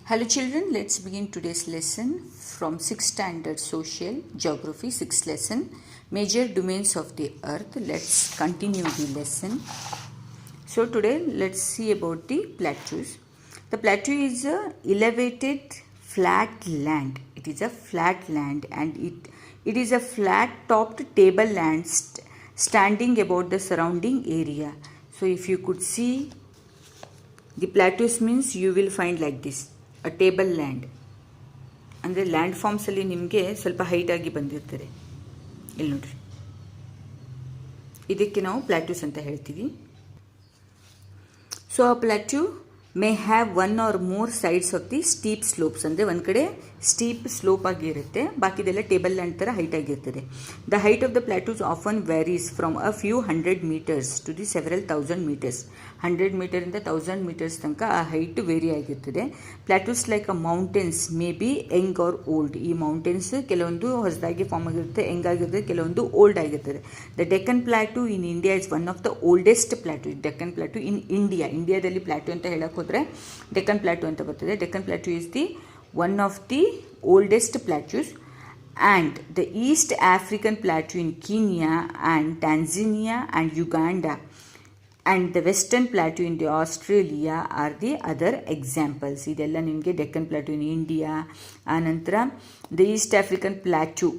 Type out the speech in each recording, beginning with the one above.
Hello children, let's begin today's lesson from 6th standard social geography 6th lesson major domains of the earth. Let's continue the lesson. So today let's see about the plateaus. The plateau is a elevated flat land. It is a flat land and it is a flat topped tableland standing above the surrounding area. So if you could see the plateaus means you will find like this. A table land ಅಂದರೆ land ಫಾರ್ಮ್ಸಲ್ಲಿ ನಿಮಗೆ ಸ್ವಲ್ಪ ಹೈಟಾಗಿ ಬಂದಿರ್ತದೆ. ಇಲ್ಲಿ ನೋಡ್ರಿ, ಇದಕ್ಕೆ ನಾವು plateaus ಅಂತ ಹೇಳ್ತೀವಿ. So a plateau may have one or more sides of the steep slopes. ಅಂದರೆ ಒಂದು ಕಡೆ ಸ್ಟೀಪ್ ಸ್ಲೋಪ್ ಆಗಿರುತ್ತೆ, ಬಾಕಿದೆಲ್ಲ ಟೇಬಲ್ ಲ್ಯಾಂಡ್ ಥರ ಹೈಟ್ ಆಗಿರ್ತದೆ. The height of the plateaus often varies from a few 100 meters to the several 1000 meters. 100 ಮೀಟರಿಂದ 1000 meters ತನಕ ಆ ಹೈಟ್ ವೇರಿ ಆಗಿರ್ತದೆ. Plateaus like a mountains may be young or old. ಈ mountains ಕೆಲವೊಂದು ಹೊಸದಾಗಿ form ಆಗಿರುತ್ತೆ, ಯಂಗ್ ಆಗಿರ್ತದೆ, ಕೆಲವೊಂದು ಓಲ್ಡ್ ಆಗಿರ್ತದೆ. The Deccan plateau in India is one of the oldest plateau. Deccan plateau in ಇಂಡಿಯಾದಲ್ಲಿ ಪ್ಲಾಟ್ಯೂ ಅಂತ ಹೇಳಕ್ಕೆ ಹೋದರೆ ಡೆಕ್ಕನ್ ಪ್ಲಾಟ್ಯೂ ಅಂತ ಬರ್ತದೆ. Deccan plateau is the one of the oldest plateaus, and the East African plateau in Kenya and Tanzania and Uganda and the Western plateau in the Australia are the other examples. ಇದೆಲ್ಲ ನಿಮಗೆ Deccan plateau in India, ಆನಂತರ the East African plateau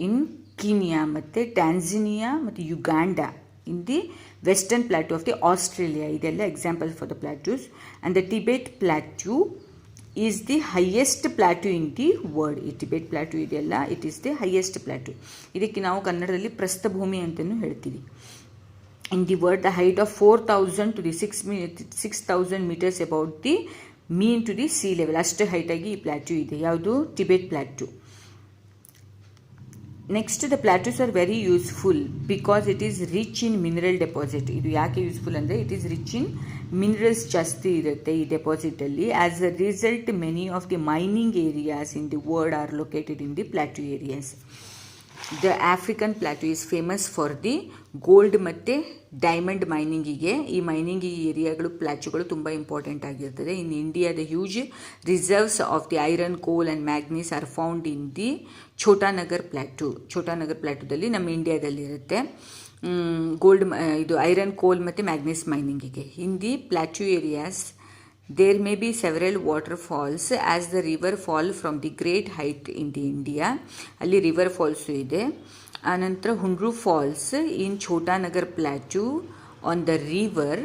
in Kenya ಮತ್ತು ಟ್ಯಾನ್ಸಿನಿಯಾ ಮತ್ತು ಯುಗಾಂಡಾ in the Western plateau of the Australia. ಇದೆಲ್ಲ examples for the plateaus. And the Tibet plateau is the highest plateau in the world. ಈ Tibet plateau ಇದೆಯಲ್ಲ, it is the highest plateau. ಇದಕ್ಕೆ ನಾವು ಕನ್ನಡದಲ್ಲಿ ಪ್ರಸ್ಥಭೂಮಿ ಅಂತಲೂ ಹೇಳ್ತೀವಿ. In the world the height of 4000 to the 6000 meters about the mean to the sea level. ಅಷ್ಟು ಹೈಟಾಗಿ ಈ ಪ್ಲಾಟ್ಯೂ ಇದೆ. ಯಾವುದು? Tibet plateau. Next, the plateaus are very useful because it is rich in mineral deposit. ಇದು ಯಾಕೆ useful ಅಂದರೆ it is rich in minerals ಜಾಸ್ತಿ ಇರುತ್ತೆ ಈ ಡೆಪಾಸಿಟಲ್ಲಿ. As a result many of the mining areas in the world are located in the plateau areas. The African plateau is famous for the gold ಮತ್ತು diamond ಮೈನಿಂಗಿಗೆ. ಈ mining ಏರಿಯಾಗಳು ಪ್ಲಾಟ್ಯೂಗಳು ತುಂಬ important ಆಗಿರ್ತದೆ. In India the huge reserves of the iron, coal and manganese are found in the Chota Nagpur plateau. ಛೋಟಾನಗರ್ ಪ್ಲಾಟ್ಯೂದಲ್ಲಿ ನಮ್ಮ ಇಂಡಿಯಾದಲ್ಲಿರುತ್ತೆ ಗೋಲ್ಡ್, ಇದು ಐರನ್, ಕೋಲ್ ಮತ್ತು ಮ್ಯಾಗ್ನೀಸ್ ಮೈನಿಂಗಿಗೆ. In the plateau areas there may be several waterfalls as the river fall from the great height in the India. ಅಲ್ಲಿ river falls ಇದೆ. ಆನಂತರ Hundru falls in Chota Nagpur plateau on the river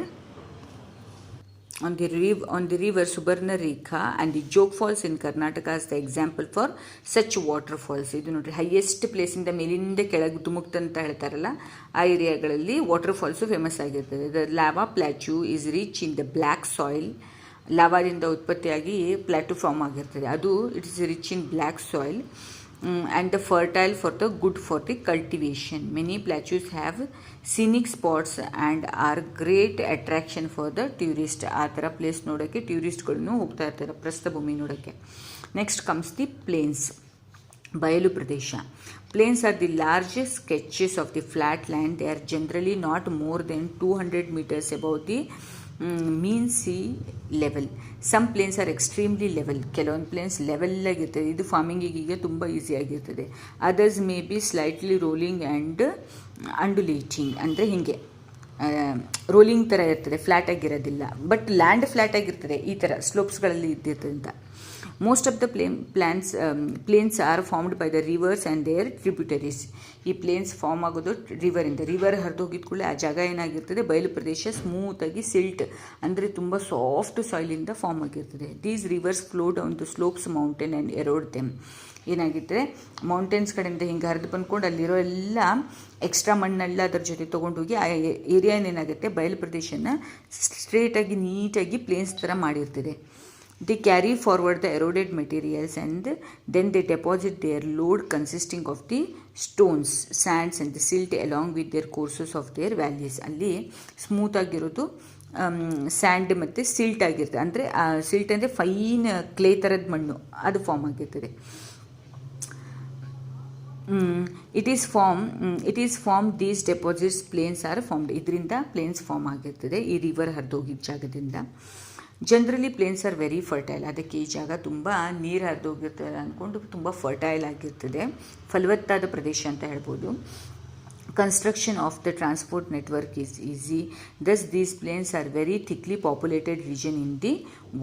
Subarnarekha, and the Jog Falls in Karnataka is the example for such waterfalls. ಇದು ನೋಡ್ರಿ, highest ಪ್ಲೇಸಿಂದ ಮೇಲಿಂದ ಕೆಳಗೆ ಧುಮುಕ್ತ ಅಂತ ಹೇಳ್ತಾರಲ್ಲ, ಆ ಏರಿಯಾಗಳಲ್ಲಿ ವಾಟರ್ ಫಾಲ್ಸು ಫೇಮಸ್ ಆಗಿರ್ತದೆ. The lava plateau is rich in the black soil. ಲಾವಾದಿಂದ ಉತ್ಪತ್ತಿಯಾಗಿ ಪ್ಲಾಟ್ಯೂ ಫಾರ್ಮ್ ಆಗಿರ್ತದೆ. ಅದು it is rich in black soil and the fertile for the good for the cultivation. Many plateaus have scenic spots and are great attraction for the tourist. ಆ ಥರ place ನೋಡೋಕ್ಕೆ ಟ್ಯೂರಿಸ್ಟ್ಗಳನ್ನು ಹೋಗ್ತಾ ಇರ್ತಾರೆ ಪ್ರಸ್ಥಭೂಮಿ ನೋಡೋಕ್ಕೆ. ನೆಕ್ಸ್ಟ್ ಕಮ್ಸ್ ದಿ ಪ್ಲೇನ್ಸ್, ಬಯಲು ಪ್ರದೇಶ. Plains are the largest stretches of the flat land. They are generally not more than 200 meters above the mean sea level. Some plains are extremely level. ಕೆಲವೊಂದು plains ಲೆವೆಲ್ಲಾಗಿರ್ತದೆ, ಇದು ಫಾರ್ಮಿಂಗಿಗೆ ತುಂಬ ಈಸಿಯಾಗಿರ್ತದೆ. Others may be slightly rolling and undulating. ಅಂದರೆ ಹೀಗೆ rolling ಥರ ಇರ್ತದೆ, ಫ್ಲ್ಯಾಟ್ ಆಗಿರೋದಿಲ್ಲ. ಬಟ್ ಲ್ಯಾಂಡ್ ಫ್ಲ್ಯಾಟ್ ಆಗಿರ್ತದೆ, ಈ ಥರ ಸ್ಲೋಪ್ಸ್ಗಳಲ್ಲಿ ಇದ್ದಿರ್ತದೆ ಅಂತ. Most of the plains are formed by the rivers and their tributaries. ಈ ಪ್ಲೇನ್ಸ್ ಫಾರ್ಮ್ ಆಗೋದು ರಿವರಿಂದ. ರಿವರ್ ಹರಿದು ಹೋಗಿದ ಕೂಡಲೇ ಆ ಜಾಗ ಏನಾಗಿರ್ತದೆ, ಬಯಲು ಪ್ರದೇಶ ಸ್ಮೂತಾಗಿ ಸಿಲ್ಟ್ ಅಂದರೆ ತುಂಬ ಸಾಫ್ಟ್ ಸಾಯಿಲಿಂದ ಫಾರ್ಮ್ ಆಗಿರ್ತದೆ. These rivers flow down the slopes mountain and erode them. ಏನಾಗಿರ್ತದೆ, ಮೌಂಟೇನ್ಸ್ ಕಡೆಯಿಂದ ಹಿಂಗೆ ಹರಿದು ಬಂದ್ಕೊಂಡು ಅಲ್ಲಿರೋ ಎಲ್ಲ ಎಕ್ಸ್ಟ್ರಾ ಮಣ್ಣೆಲ್ಲ ಅದರ ಜೊತೆ ತೊಗೊಂಡೋಗಿ ಆ ಏರಿಯಾ ಏನಾಗುತ್ತೆ, ಬಯಲು ಪ್ರದೇಶನ ಸ್ಟ್ರೇಟಾಗಿ ನೀಟಾಗಿ ಪ್ಲೇನ್ಸ್ ಥರ ಮಾಡಿರ್ತದೆ. They carry forward the eroded materials and then they deposit their load consisting of the stones, sands and the silt along with their courses of their valleys. ಅಲ್ಲಿ ಸ್ಮೂತ್ ಆಗಿರೋದು ಸ್ಯಾಂಡ್ ಮತ್ತು silt ಆಗಿರ್ತದೆ. ಅಂದರೆ silt ಅಂದರೆ fine clay ಥರದ ಮಣ್ಣು, ಅದು form ಆಗಿರ್ತದೆ. It is formed these deposits, plains are formed. ಇದರಿಂದ ಪ್ಲೇನ್ಸ್ ಫಾರ್ಮ್ ಆಗಿರ್ತದೆ ಈ ರಿವರ್ ಹರಿದೋಗಿದ್ದ ಜಾಗದಿಂದ. Generally plains are very fertile. ಅದಕ್ಕೆ ಈ ಜಾಗ ತುಂಬ ನೀರು ಹರಿದೋಗಿರ್ತದೆ ಅಂದ್ಕೊಂಡು ತುಂಬ ಫರ್ಟೈಲ್ ಆಗಿರ್ತದೆ, ಫಲವತ್ತಾದ ಪ್ರದೇಶ ಅಂತ ಹೇಳ್ಬೋದು. Construction of the transport network is easy. Thus these plains are very thickly populated region in the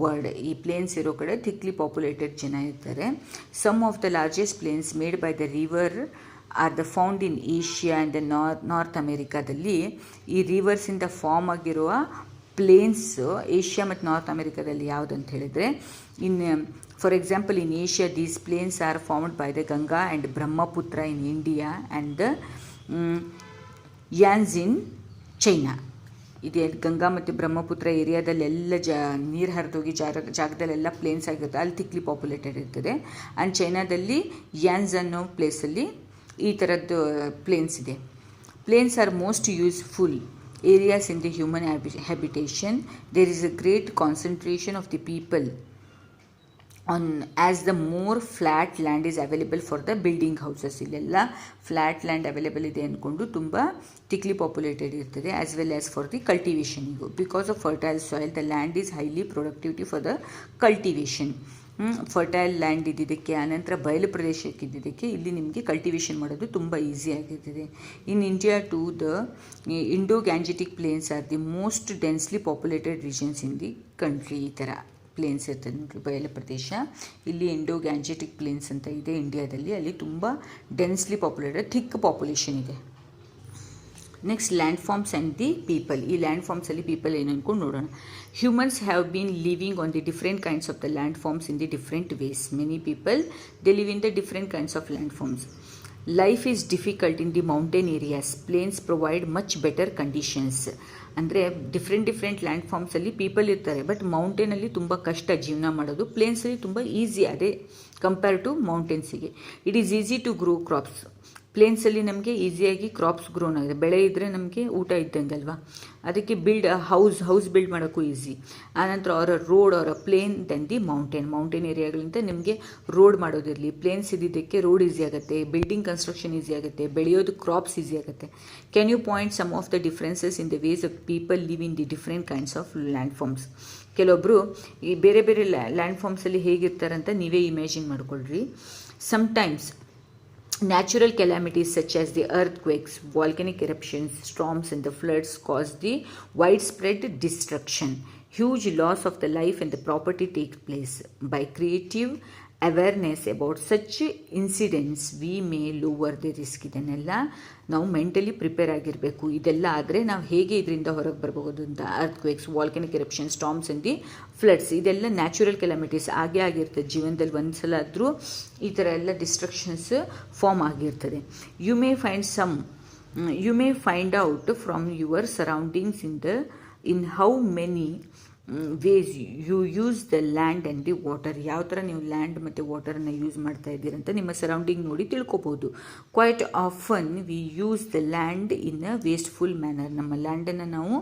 world. ಈ ಪ್ಲೇನ್ಸ್ ಇರೋ ಕಡೆ thickly populated ಜನ ಇರ್ತಾರೆ. Some of the largest plains made by the river are the found in Asia and the North ಅಮೇರಿಕಾದಲ್ಲಿ ಈ ರಿವರ್ಸಿಂದ form ಆಗಿರುವ plains Asia ಮತ್ತು ನಾರ್ತ್ ಅಮೇರಿಕಾದಲ್ಲಿ ಯಾವುದಂತ ಹೇಳಿದರೆ, for example in Asia these plains are formed by the Ganga and Brahmaputra in India and the Yangtze in China. ಇದೆ ಗಂಗಾ ಮತ್ತು ಬ್ರಹ್ಮಪುತ್ರ ಏರಿಯಾದಲ್ಲೆಲ್ಲ ನೀರು ಹರಿದೋಗಿ ಜಾಗದಲ್ಲೆಲ್ಲ ಪ್ಲೇನ್ಸ್ ಆಗಿರುತ್ತೆ, ಅಲ್ಲಿ ಥಿಕ್ಲಿ ಪಾಪ್ಯುಲೇಟೆಡ್ ಇರ್ತದೆ. ಆ್ಯಂಡ್ ಚೈನಾದಲ್ಲಿ ಯಾನ್ಸ್ ಅನ್ನೋ ಪ್ಲೇಸಲ್ಲಿ ಈ ಥರದ್ದು ಪ್ಲೇನ್ಸ್ ಇದೆ. Plains are most useful areas in the human habitation. There is a great concentration of the people on as the more flat land is available for the building houses. ಇಲ್ಲೆಲ್ಲ flat land available ಇದೆ ಅಂದ್ಕೊಂಡು ತುಂಬ thickly populated ಇರ್ತದೆ. As well as for the ಕಲ್ಟಿವೇಷನಿಗೂ, because of fertile soil the land is highly productivity for the cultivation. Fertile land ಇದ್ದಿದ್ದಕ್ಕೆ, ಆನಂತರ ಬಯಲು ಪ್ರದೇಶಕ್ಕೆ ಇದ್ದಿದ್ದಕ್ಕೆ ಇಲ್ಲಿ ನಿಮಗೆ ಕಲ್ಟಿವೇಷನ್ ಮಾಡೋದು ತುಂಬ ಈಸಿ ಆಗಿರ್ತದೆ. In India to the Indo Gangetic plains are the most densely populated regions in the country. ಈ ಥರ ಪ್ಲೇನ್ಸ್ ಇರ್ತದೆ ನೋಡಿರಿ, ಬಯಲು ಪ್ರದೇಶ. ಇಲ್ಲಿ ಇಂಡೋ ಗ್ಯಾಂಜೆಟಿಕ್ ಪ್ಲೇನ್ಸ್ ಅಂತ ಇದೆ ಇಂಡಿಯಾದಲ್ಲಿ, ಅಲ್ಲಿ ತುಂಬ ಡೆನ್ಸ್ಲಿ ಪಾಪ್ಯುಲೇಟೆಡ್ ಥಿಕ್ ಪಾಪ್ಯುಲೇಷನ್ ಇದೆ. Next land forms and the people. ಈ ಲ್ಯಾಂಡ್ ಫಾರ್ಮ್ಸಲ್ಲಿ ಪೀಪಲ್ ಏನು ಅಂದ್ಕೊಂಡು ನೋಡೋಣ. Humans have been living on the different kinds of the landforms in the different ways. Many people, they live in the different kinds of landforms. Life is difficult in the mountain areas. Plains provide much better conditions. ಅಂದರೆ different ಲ್ಯಾಂಡ್ಫಾರ್ಮ್ಸಲ್ಲಿ people ಇರ್ತಾರೆ, but ಮೌಂಟೇನಲ್ಲಿ ತುಂಬ ಕಷ್ಟ ಜೀವನ ಮಾಡೋದು. ಪ್ಲೇನ್ಸಲ್ಲಿ ತುಂಬ ಈಸಿ, ಅದೇ ಕಂಪೇರ್ ಟು ಮೌಂಟೇನ್ಸಿಗೆ. It is easy to grow crops. ಪ್ಲೇನ್ಸಲ್ಲಿ ನಮಗೆ ಈಸಿಯಾಗಿ ಕ್ರಾಪ್ಸ್ ಗ್ರೋನ್ ಆಗಿದೆ, ಬೆಳೆ ಇದ್ದರೆ ನಮಗೆ ಊಟ ಇದ್ದಂಗೆ ಅಲ್ವಾ. ಅದಕ್ಕೆ ಹೌಸ್ ಬಿಲ್ಡ್ ಮಾಡೋಕ್ಕೂ ಈಸಿ. ಆನಂತರ ಅವರ ರೋಡ್ ಅವರ ಪ್ಲೇನ್ ದೆನ್ ದಿ ಮೌಂಟೇನ್ ಏರಿಯಾಗಳಿಂದ ನಿಮಗೆ ರೋಡ್ ಮಾಡೋದಿರಲಿ. ಪ್ಲೇನ್ಸ್ ಇದ್ದಿದ್ದಕ್ಕೆ ರೋಡ್ ಈಸಿ ಆಗುತ್ತೆ, ಬಿಲ್ಡಿಂಗ್ ಕನ್ಸ್ಟ್ರಕ್ಷನ್ ಈಸಿ ಆಗುತ್ತೆ, ಬೆಳೆಯೋದು ಕ್ರಾಪ್ಸ್ ಈಸಿ ಆಗುತ್ತೆ. Can you point some of the differences in the ways of people live in the different kinds of land forms. ಕೆಲವೊಬ್ಬರು ಈ ಬೇರೆ ಲ್ಯಾಂಡ್ ಫಾರ್ಮ್ಸಲ್ಲಿ ಹೇಗಿರ್ತಾರಂತ ನೀವೇ ಇಮ್ಯಾಜಿನ್ ಮಾಡ್ಕೊಳ್ರಿ. Sometimes natural calamities such as the earthquakes, volcanic eruptions, storms and the floods cause the widespread destruction. Huge loss of the life and the property takes place. By creative awareness about such incidents, we may lower the risk. ಇದನ್ನೆಲ್ಲ ನಾವು mentally prepare ಆಗಿರಬೇಕು. ಇದೆಲ್ಲ ಆದರೆ ನಾವು ಹೇಗೆ ಇದರಿಂದ ಹೊರಗೆ ಬರ್ಬೋದು ಅಂತ. Earthquakes, volcanic eruption, storms and the floods, ಇದೆಲ್ಲ ನ್ಯಾಚುರಲ್ ಕೆಲಾಮಿಟೀಸ್ ಆಗಿರ್ತದೆ ಜೀವನದಲ್ಲಿ. ಒಂದು ಸಲ ಆದರೂ ಈ ಥರ ಎಲ್ಲ ಡಿಸ್ಟ್ರಕ್ಷನ್ಸ್ ಫಾರ್ಮ್ ಆಗಿರ್ತದೆ. You may find out from your surroundings in how many ways you use the land and the water. ಯಾವ ಥರ ನೀವು ಲ್ಯಾಂಡ್ ಮತ್ತು ವಾಟರನ್ನು ಯೂಸ್ ಮಾಡ್ತಾ ಇದ್ದೀರಂತ ನಿಮ್ಮ ಸರೌಂಡಿಂಗ್ ನೋಡಿ ತಿಳ್ಕೊಬೋದು. Quite often we use the land in a wasteful manner. ನಮ್ಮ ಲ್ಯಾಂಡನ್ನು ನಾವು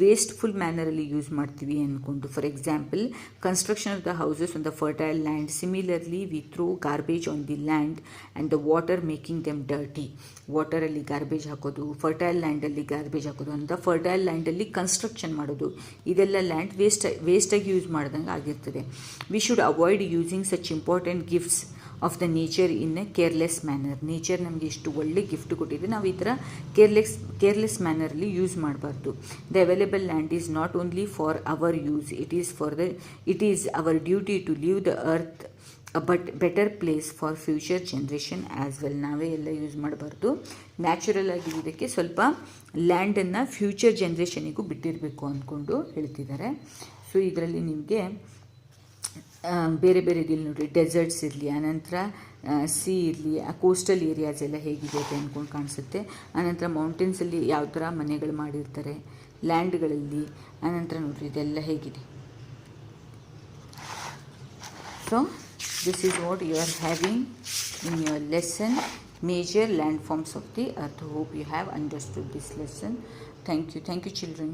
ವೇಸ್ಟ್ಫುಲ್ ಮ್ಯಾನರಲ್ಲಿ ಯೂಸ್ ಮಾಡ್ತೀವಿ ಅಂದ್ಕೊಂಡು. For example, construction of the houses on the fertile land. Similarly we throw garbage on the land and the water making them dirty. ವಾಟರಲ್ಲಿ garbage ಹಾಕೋದು, fertile ಲ್ಯಾಂಡಲ್ಲಿ garbage ಹಾಕೋದು ಅಂತ, ಫರ್ಟೈಲ್ ಲ್ಯಾಂಡಲ್ಲಿ ಕನ್ಸ್ಟ್ರಕ್ಷನ್ ಮಾಡೋದು, ಇದೆಲ್ಲ ಲ್ಯಾಂಡ್ ವೇಸ್ಟಾಗಿ ಯೂಸ್ ಮಾಡ್ದಂಗೆ ಆಗಿರ್ತದೆ. We should avoid using such important gifts of the nature in a careless manner. Nature ನಮಗೆ ಇಷ್ಟು ಒಳ್ಳೆ ಗಿಫ್ಟ್ ಕೊಟ್ಟಿದೆ, ನಾವು ಈ ಥರ ಕೇರ್ಲೆಸ್ ಮ್ಯಾನರಲ್ಲಿ ಯೂಸ್ ಮಾಡಬಾರ್ದು. The available land is not only for our use, it is our duty to leave the earth but better place for future generation as well. ನಾವೇ ಎಲ್ಲ ಯೂಸ್ ಮಾಡಬಾರ್ದು. ನ್ಯಾಚುರಲ್ ಆಗಿರೋದಕ್ಕೆ ಸ್ವಲ್ಪ ಲ್ಯಾಂಡನ್ನು ಫ್ಯೂಚರ್ ಜನ್ರೇಷನಿಗೂ ಬಿಟ್ಟಿರಬೇಕು ಅಂದ್ಕೊಂಡು ಹೇಳ್ತಿದ್ದಾರೆ. ಸೊ ಇದರಲ್ಲಿ ನಿಮಗೆ ಬೇರೆ ಇದಿಲ್ಲ ನೋಡಿರಿ, ಡೆಸರ್ಟ್ಸ್ ಇರಲಿ, ಆನಂತರ ಸಿ ಇರಲಿ, ಕೋಸ್ಟಲ್ ಏರಿಯಾಸ್ ಎಲ್ಲ ಹೇಗಿದೆ ಅಂದ್ಕೊಂಡು ಕಾಣಿಸುತ್ತೆ. ಆನಂತರ ಮೌಂಟೇನ್ಸಲ್ಲಿ ಯಾವ ಥರ ಮನೆಗಳು ಮಾಡಿರ್ತಾರೆ ಲ್ಯಾಂಡ್ಗಳಲ್ಲಿ, ಆನಂತರ ನೋಡಿರಿ ಇದೆಲ್ಲ ಹೇಗಿದೆ. So this is what you are having in your lesson, major landforms of the earth. Hope you have understood this lesson. Thank you children.